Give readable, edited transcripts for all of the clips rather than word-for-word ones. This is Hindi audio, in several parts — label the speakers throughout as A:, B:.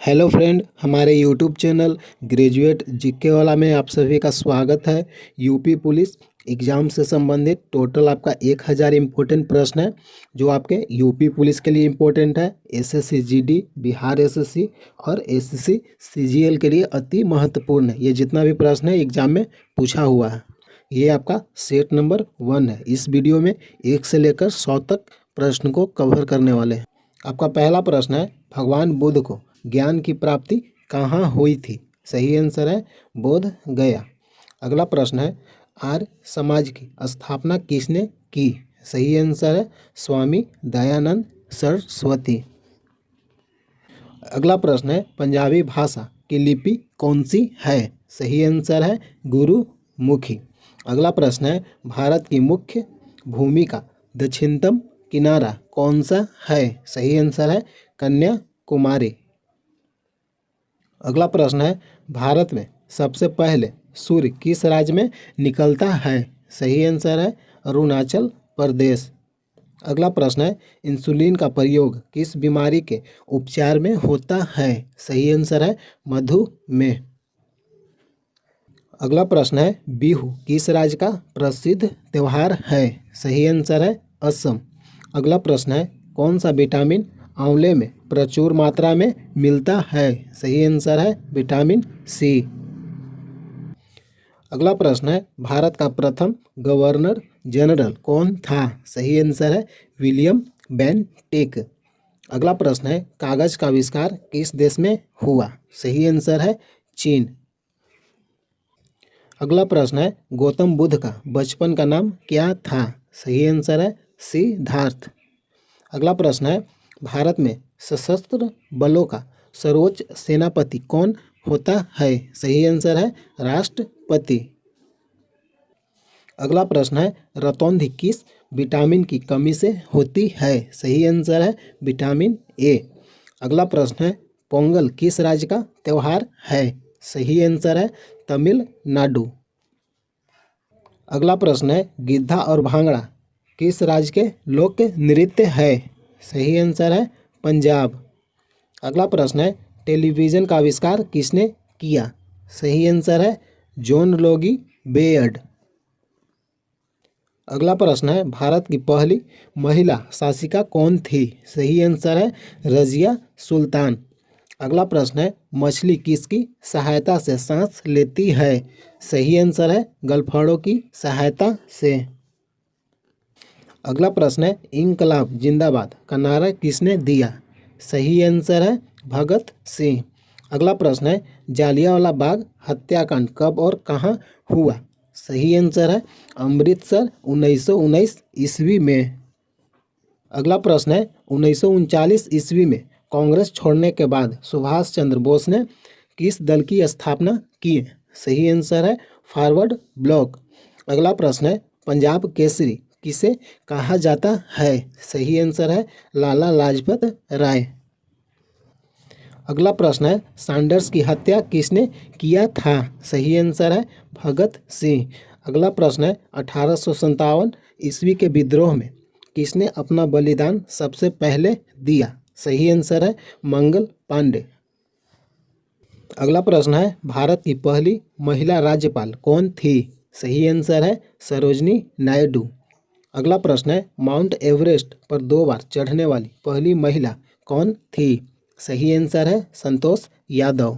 A: हेलो फ्रेंड, हमारे यूट्यूब चैनल ग्रेजुएट जीके वाला में आप सभी का स्वागत है। यूपी पुलिस एग्ज़ाम से संबंधित टोटल आपका 1000 इम्पोर्टेंट प्रश्न है जो आपके यूपी पुलिस के लिए इम्पोर्टेंट है। एसएससी जीडी, बिहार एसएससी और एसएससी सीजीएल के लिए अति महत्वपूर्ण है। ये जितना भी प्रश्न है एग्जाम में पूछा हुआ है। ये आपका सेट नंबर 1 है। इस वीडियो में 1 से लेकर 100 तक प्रश्न को कवर करने वाले हैं। आपका पहला प्रश्न है, भगवान बुद्ध को ज्ञान की प्राप्ति कहाँ हुई थी? सही आंसर है बोध गया। अगला प्रश्न है, आर्य समाज की स्थापना किसने की? सही आंसर है स्वामी दयानंद सरस्वती। अगला प्रश्न है, पंजाबी भाषा की लिपि कौन सी है? सही आंसर है गुरुमुखी। अगला प्रश्न है, भारत की मुख्य भूमि का दक्षिणतम किनारा कौन सा है? सही आंसर है कन्याकुमारी। अगला प्रश्न है, भारत में सबसे पहले सूर्य किस राज्य में निकलता है? सही आंसर है अरुणाचल प्रदेश। अगला प्रश्न है, इंसुलिन का प्रयोग किस बीमारी के उपचार में होता है? सही आंसर है मधुमेह। अगला प्रश्न है, बिहू किस राज्य का प्रसिद्ध त्यौहार है? सही आंसर है असम। अगला प्रश्न है, कौन सा विटामिन आंवले में प्रचुर मात्रा में मिलता है? सही आंसर है विटामिन सी। अगला प्रश्न है, भारत का प्रथम गवर्नर जनरल कौन था? सही आंसर है विलियम बेंटिक। अगला प्रश्न है, कागज का आविष्कार किस देश में हुआ? सही आंसर है चीन। अगला प्रश्न है, गौतम बुद्ध का बचपन का नाम क्या था? सही आंसर है सिद्धार्थ। अगला प्रश्न है, भारत में सशस्त्र बलों का सर्वोच्च सेनापति कौन होता है? सही आंसर है राष्ट्रपति। अगला प्रश्न है, रतौंधी किस विटामिन की कमी से होती है? सही आंसर है विटामिन ए। अगला प्रश्न है, पोंगल किस राज्य का त्यौहार है? सही आंसर है तमिलनाडु। अगला प्रश्न है, गिद्धा और भांगड़ा किस राज्य के लोक नृत्य है? सही आंसर है पंजाब। अगला प्रश्न है, टेलीविज़न का आविष्कार किसने किया? सही आंसर है जॉन लोगी बेयर्ड। अगला प्रश्न है, भारत की पहली महिला शासिका कौन थी? सही आंसर है रजिया सुल्तान। अगला प्रश्न है, मछली किसकी सहायता से सांस लेती है? सही आंसर है गलफड़ों की सहायता से। अगला प्रश्न है, इंकलाब जिंदाबाद का नारा किसने दिया? सही आंसर है भगत सिंह। अगला प्रश्न है, जालियांवाला बाग हत्याकांड कब और कहाँ हुआ? सही आंसर है अमृतसर 1919 ईस्वी में। अगला प्रश्न है, 1939 ईस्वी में कांग्रेस छोड़ने के बाद सुभाष चंद्र बोस ने किस दल की स्थापना की? सही आंसर है फॉरवर्ड ब्लॉक। अगला प्रश्न है, पंजाब केसरी किसे कहा जाता है? सही आंसर है लाला लाजपत राय। अगला प्रश्न है, सैंडर्स की हत्या किसने किया था? सही आंसर है भगत सिंह। अगला प्रश्न है, 1857 ईस्वी के विद्रोह में किसने अपना बलिदान सबसे पहले दिया? सही आंसर है मंगल पांडे। अगला प्रश्न है, भारत की पहली महिला राज्यपाल कौन थी? सही आंसर है सरोजनी नायडू। अगला प्रश्न है, माउंट एवरेस्ट पर 2 बार चढ़ने वाली पहली महिला कौन थी? सही आंसर है संतोष यादव।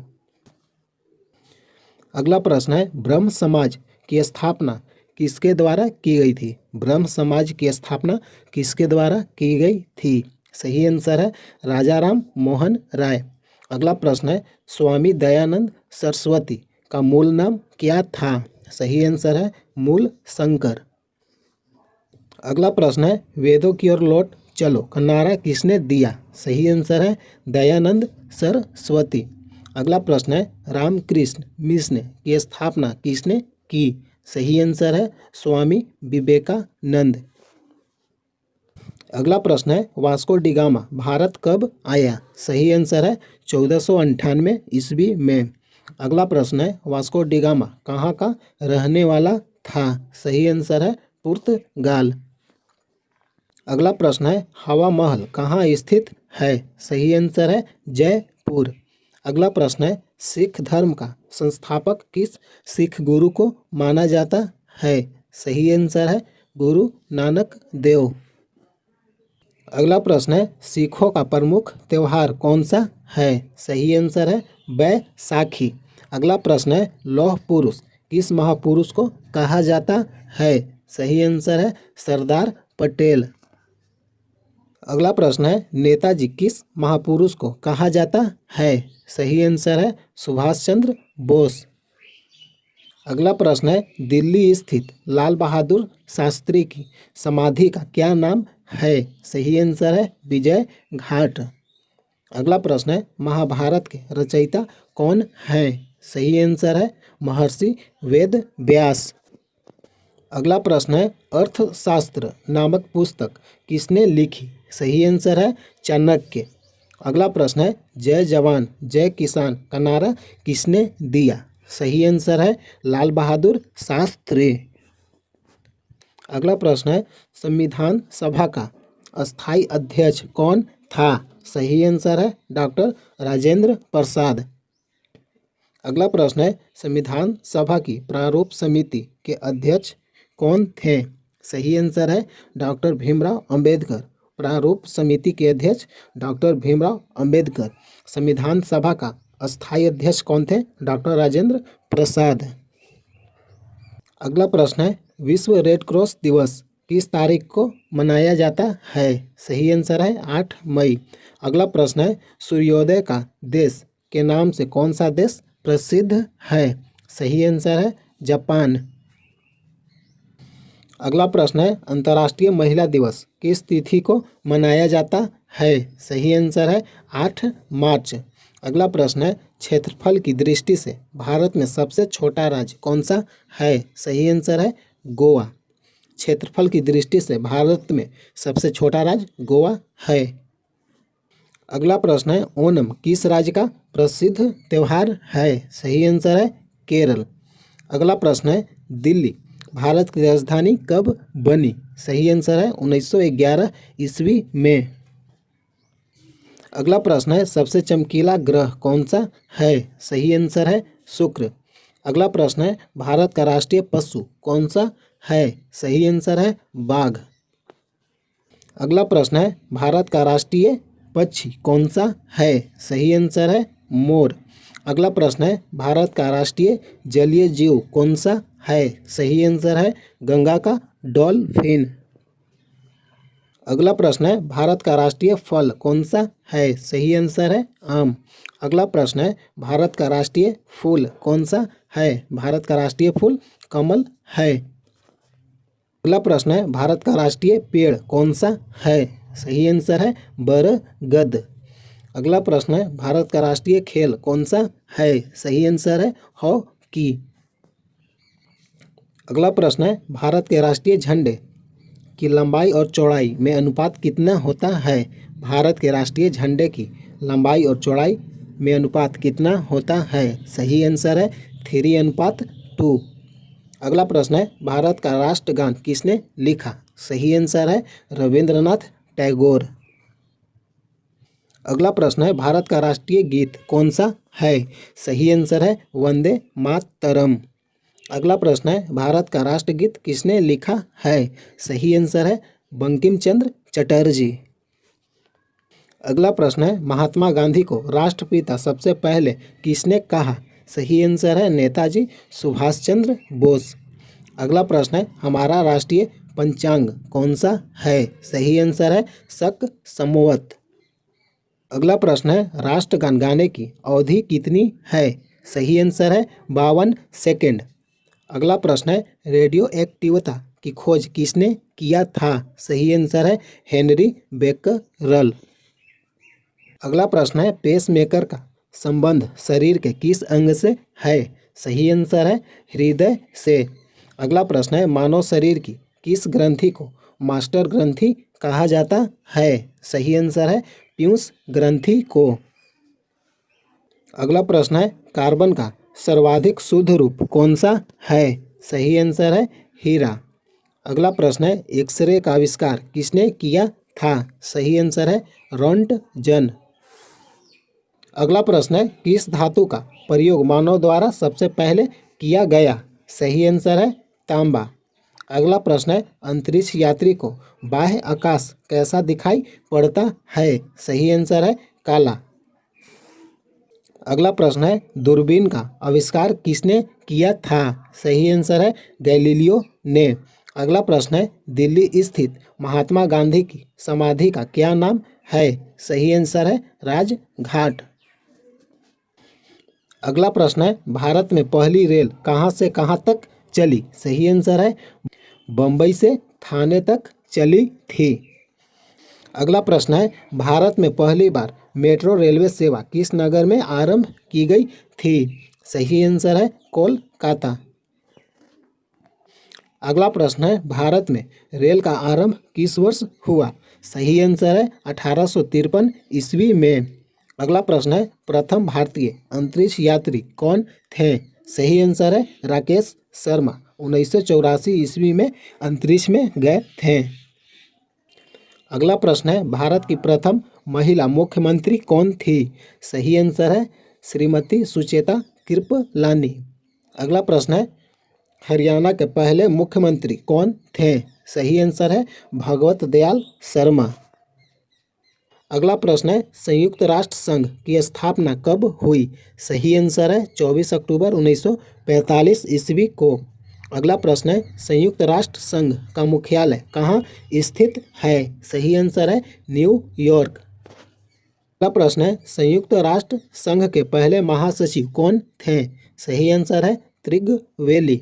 A: अगला प्रश्न है, ब्रह्म समाज की स्थापना किसके द्वारा की गई थी? ब्रह्म समाज की स्थापना किसके द्वारा की गई थी? सही आंसर है राजा राम मोहन राय। अगला प्रश्न है, स्वामी दयानंद सरस्वती का मूल नाम क्या था? सही आंसर है मूल शंकर। अगला प्रश्न है, वेदों की ओर लौट चलो का नारा किसने दिया? सही आंसर है दयानंद सरस्वती। अगला प्रश्न है, रामकृष्ण मिशन की स्थापना किसने की? सही आंसर है स्वामी विवेकानंद। अगला प्रश्न है, वास्को डी गामा भारत कब आया? सही आंसर है 1498 ईस्वी में। अगला प्रश्न है, वास्को डी गामा कहाँ का रहने वाला था? सही आंसर है पुर्तगाल। अगला प्रश्न है, हवा महल कहाँ स्थित है? सही आंसर है जयपुर। अगला प्रश्न है सिख धर्म का संस्थापक किस सिख गुरु को माना जाता है? सही आंसर है गुरु नानक देव। अगला प्रश्न है सिखों का प्रमुख त्यौहार कौन सा है? सही आंसर है बैसाखी। अगला प्रश्न है लौह पुरुष किस महापुरुष को कहा जाता है? सही आंसर है सरदार पटेल। अगला प्रश्न है नेताजी किस महापुरुष को कहा जाता है? सही आंसर है सुभाष चंद्र बोस। अगला प्रश्न है दिल्ली स्थित लाल बहादुर शास्त्री की समाधि का क्या नाम है? सही आंसर है विजय घाट। अगला प्रश्न है महाभारत के रचयिता कौन है? सही आंसर है महर्षि वेद व्यास। अगला प्रश्न है अर्थशास्त्र नामक पुस्तक किसने लिखी? सही आंसर है चाणक्य। अगला प्रश्न है जय जवान जय किसान का नारा किसने दिया? सही आंसर है लाल बहादुर शास्त्री। अगला प्रश्न है संविधान सभा का अस्थायी अध्यक्ष कौन था? सही आंसर है डॉक्टर राजेंद्र प्रसाद। अगला प्रश्न है संविधान सभा की प्रारूप समिति के अध्यक्ष कौन थे? सही आंसर है डॉक्टर भीमराव अंबेडकर। प्रारूप समिति के अध्यक्ष डॉक्टर भीमराव अंबेडकर। संविधान सभा का अस्थायी अध्यक्ष कौन थे? डॉक्टर राजेंद्र प्रसाद। अगला प्रश्न है विश्व रेड क्रॉस दिवस किस तारीख को मनाया जाता है? सही आंसर है 8 मई। अगला प्रश्न है सूर्योदय का देश के नाम से कौन सा देश प्रसिद्ध है? सही आंसर है जापान। अगला प्रश्न है अंतर्राष्ट्रीय महिला दिवस किस तिथि को मनाया जाता है? सही आंसर है 8 मार्च। अगला प्रश्न है क्षेत्रफल की दृष्टि से भारत में सबसे छोटा राज्य कौन सा है? सही आंसर है गोवा। क्षेत्रफल की दृष्टि से भारत में सबसे छोटा राज्य गोवा है। अगला प्रश्न है ओणम किस राज्य का प्रसिद्ध त्यौहार है? सही आंसर है केरल। अगला प्रश्न है दिल्ली भारत की राजधानी कब बनी? सही आंसर है 1911 ईस्वी में। अगला प्रश्न है सबसे चमकीला ग्रह कौन सा है? सही आंसर है शुक्र। अगला प्रश्न है भारत का राष्ट्रीय पशु कौन सा है? सही आंसर है बाघ। अगला प्रश्न है भारत का राष्ट्रीय पक्षी कौन सा है? सही आंसर है मोर। अगला प्रश्न है भारत का राष्ट्रीय जलीय जीव कौन सा है? सही आंसर है गंगा का डॉल्फिन। अगला प्रश्न है भारत का राष्ट्रीय फल कौन सा है? सही आंसर है आम। अगला प्रश्न है भारत का राष्ट्रीय फूल कौन सा है? भारत का राष्ट्रीय फूल कमल है। अगला प्रश्न है भारत का राष्ट्रीय पेड़ कौन सा है? सही आंसर है बरगद। अगला प्रश्न है भारत का राष्ट्रीय खेल कौन सा है? सही आंसर है हॉकी। अगला प्रश्न है भारत के राष्ट्रीय झंडे की लंबाई और चौड़ाई में अनुपात कितना होता है? भारत के राष्ट्रीय झंडे की लंबाई और चौड़ाई में अनुपात कितना होता है? सही आंसर है 3:2। अगला प्रश्न है भारत का राष्ट्रगान किसने लिखा? सही आंसर है रविंद्रनाथ टैगोर। अगला प्रश्न है भारत का राष्ट्रीय गीत कौन सा है? सही आंसर है वंदे मातरम। अगला प्रश्न है भारत का राष्ट्रगीत किसने लिखा है? सही आंसर है बंकिम चंद्र चटर्जी। अगला प्रश्न है महात्मा गांधी को राष्ट्रपिता सबसे पहले किसने कहा? सही आंसर है नेताजी सुभाष चंद्र बोस। अगला प्रश्न है हमारा राष्ट्रीय पंचांग कौन सा है? सही आंसर है शक संवत। अगला प्रश्न है राष्ट्रगान गाने की अवधि कितनी है? सही आंसर है 52 सेकेंड। अगला प्रश्न है रेडियो एक्टिवता की खोज किसने किया था? सही आंसर है हेनरी बेकरल। अगला प्रश्न है पेसमेकर का संबंध शरीर के किस अंग से है? सही आंसर है हृदय से। अगला प्रश्न है मानव शरीर की किस ग्रंथि को मास्टर ग्रंथि कहा जाता है? सही आंसर है पीयूष ग्रंथि को। अगला प्रश्न है कार्बन का सर्वाधिक शुद्ध रूप कौन सा है? सही आंसर है हीरा। अगला प्रश्न है एक्सरे का आविष्कार किसने किया था? सही आंसर है रॉन्टजन। अगला प्रश्न है किस धातु का प्रयोग मानव द्वारा सबसे पहले किया गया? सही आंसर है तांबा। अगला प्रश्न है अंतरिक्ष यात्री को बाह्य आकाश कैसा दिखाई पड़ता है? सही आंसर है काला। अगला प्रश्न है दूरबीन का आविष्कार किसने किया था? सही आंसर है गैलीलियो ने। अगला प्रश्न है दिल्ली स्थित महात्मा गांधी की समाधि का क्या नाम है? सही आंसर है राजघाट। अगला प्रश्न है भारत में पहली रेल कहाँ से कहाँ तक चली? सही आंसर है बम्बई से थाने तक चली थी। अगला प्रश्न है भारत में पहली बार मेट्रो रेलवे सेवा किस नगर में आरंभ की गई थी? सही आंसर है कोलकाता। अगला प्रश्न है भारत में रेल का आरंभ किस वर्ष हुआ? सही आंसर है 1853 ईस्वी में। अगला प्रश्न है प्रथम भारतीय अंतरिक्ष यात्री कौन थे? सही आंसर है राकेश शर्मा। 1984 ईस्वी में अंतरिक्ष में गए थे। अगला प्रश्न है भारत की प्रथम महिला मुख्यमंत्री कौन थी? सही आंसर है श्रीमती सुचेता कृपलानी। अगला प्रश्न है हरियाणा के पहले मुख्यमंत्री कौन थे? सही आंसर है भगवत दयाल शर्मा। अगला प्रश्न है संयुक्त राष्ट्र संघ की स्थापना कब हुई? सही आंसर है 24 अक्टूबर 1945 ईस्वी को। अगला प्रश्न है संयुक्त राष्ट्र संघ का मुख्यालय कहाँ स्थित है? सही आंसर है न्यूयॉर्क। अगला प्रश्न है संयुक्त राष्ट्र संघ के पहले महासचिव कौन थे? सही आंसर है त्रिगवेली।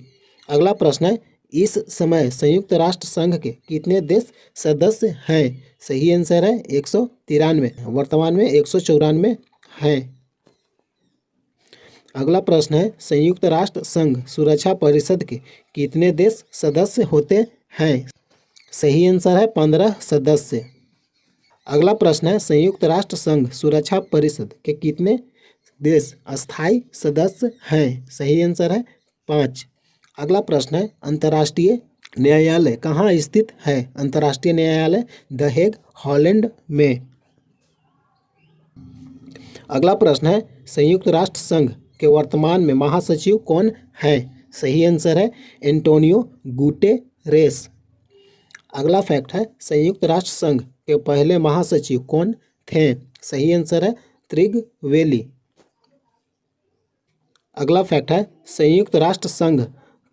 A: अगला प्रश्न है इस समय संयुक्त राष्ट्र संघ के कितने देश सदस्य हैं? सही आंसर है 193। वर्तमान में 194 हैं। अगला प्रश्न है संयुक्त राष्ट्र संघ सुरक्षा परिषद के कितने देश सदस्य होते हैं? सही आंसर है 15 सदस्य। अगला प्रश्न है संयुक्त राष्ट्र संघ सुरक्षा परिषद के कितने देश अस्थायी सदस्य हैं? सही आंसर है 5। अगला प्रश्न है अंतर्राष्ट्रीय न्यायालय कहाँ स्थित है? अंतर्राष्ट्रीय न्यायालय द हेग हॉलैंड में। अगला प्रश्न है संयुक्त राष्ट्र संघ के वर्तमान में महासचिव कौन है? सही आंसर है एंटोनियो गुटेरेस। अगला फैक्ट है संयुक्त राष्ट्र संघ के पहले महासचिव कौन थे? सही आंसर है त्रिगवेली। अगला फैक्ट है संयुक्त राष्ट्र संघ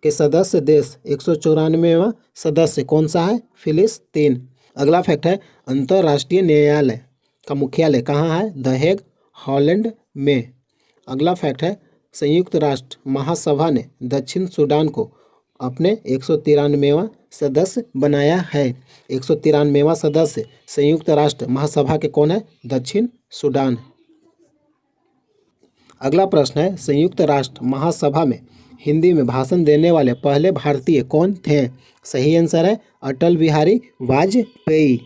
A: के सदस्य देश 194वां सदस्य कौन सा है? फिलिस्तीन। अगला फैक्ट है अंतर्राष्ट्रीय न्यायालय का मुख्यालय कहाँ है? द हेग हॉलैंड में। अगला फैक्ट है संयुक्त राष्ट्र महासभा ने दक्षिण सूडान को अपने 193वां सदस्य बनाया है। 193वां सदस्य संयुक्त राष्ट्र महासभा के कौन है? दक्षिण सूडान। अगला प्रश्न है संयुक्त राष्ट्र महासभा में हिंदी में भाषण देने वाले पहले भारतीय कौन थे? सही आंसर है अटल बिहारी वाजपेयी।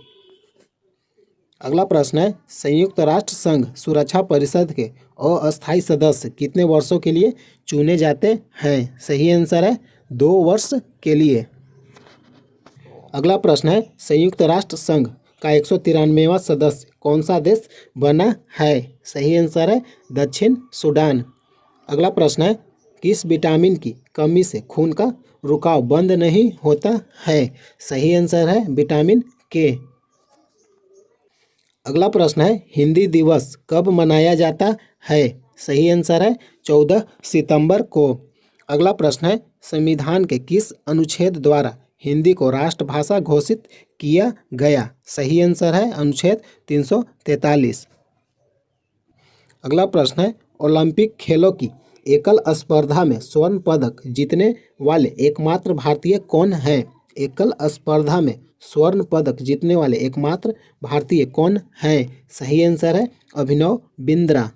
A: अगला प्रश्न है संयुक्त राष्ट्र संघ सुरक्षा परिषद के अस्थायी सदस्य कितने वर्षों के लिए चुने जाते हैं? सही आंसर है 2 वर्ष के लिए। अगला प्रश्न है संयुक्त राष्ट्र संघ का 193वां सदस्य कौन सा देश बना है? सही आंसर है दक्षिण सूडान। अगला प्रश्न है किस विटामिन की कमी से खून का रुकाव बंद नहीं होता है? सही आंसर है विटामिन के। अगला प्रश्न है हिंदी दिवस कब मनाया जाता है? सही आंसर है 14 सितंबर को। अगला प्रश्न है संविधान के किस अनुच्छेद द्वारा हिंदी को राष्ट्रभाषा घोषित किया गया? सही आंसर है अनुच्छेद 343। अगला प्रश्न है ओलंपिक खेलों की एकल स्पर्धा में स्वर्ण पदक जीतने वाले एकमात्र भारतीय कौन हैं? एकल स्पर्धा में स्वर्ण पदक जीतने वाले एकमात्र भारतीय कौन हैं? सही आंसर है अभिनव बिंद्रा।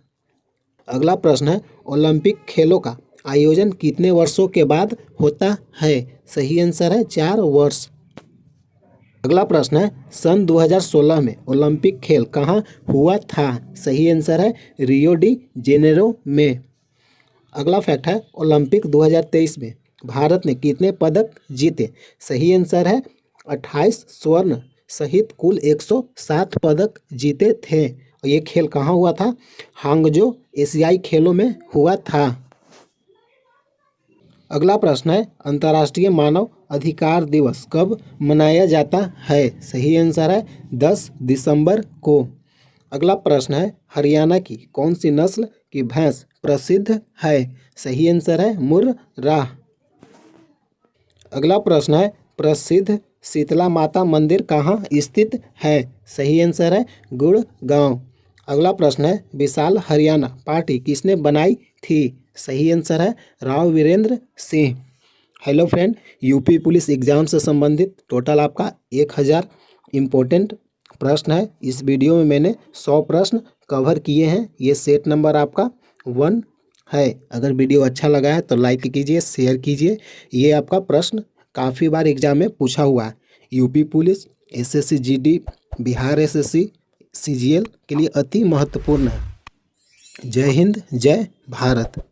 A: अगला प्रश्न है ओलंपिक खेलों का आयोजन कितने वर्षों के बाद होता है? सही आंसर है 4 वर्ष। अगला प्रश्न है सन 2016 में ओलंपिक खेल कहाँ हुआ था? सही आंसर है रियो डी जेनेरो में। अगला फैक्ट है ओलंपिक 2023 में भारत ने कितने पदक जीते? सही आंसर है 28 स्वर्ण सहित कुल 107 पदक जीते थे और ये खेल कहाँ हुआ था? हांगजो एशियाई खेलों में हुआ था। अगला प्रश्न है, अंतर्राष्ट्रीय मानव अधिकार दिवस कब मनाया जाता है? सही आंसर है 10 दिसंबर को। अगला प्रश्न है, हरियाणा की कौन सी नस्ल की भैंस प्रसिद्ध है? सही आंसर है मुर्राह। अगला प्रश्न है, प्रसिद्ध शीतला माता मंदिर कहाँ स्थित है? सही आंसर है गुड़गांव। अगला प्रश्न है, विशाल हरियाणा पार्टी किसने बनाई थी? सही आंसर है Rao Virendra Singh. Hello friend, UP police exam से संबंधित टोटल आपका 1000 इम्पोर्टेंट प्रश्न है। इस वीडियो में मैंने 100 प्रश्न कवर किए हैं। ये सेट नंबर आपका 1 है। अगर वीडियो अच्छा लगा है तो लाइक कीजिए, शेयर कीजिए। ये आपका प्रश्न काफ़ी बार एग्जाम में पूछा हुआ है। UP police, SSC GD, Bihar SSC, CGL के लिए अति महत्वपूर्ण है। जय हिंद, जय भारत।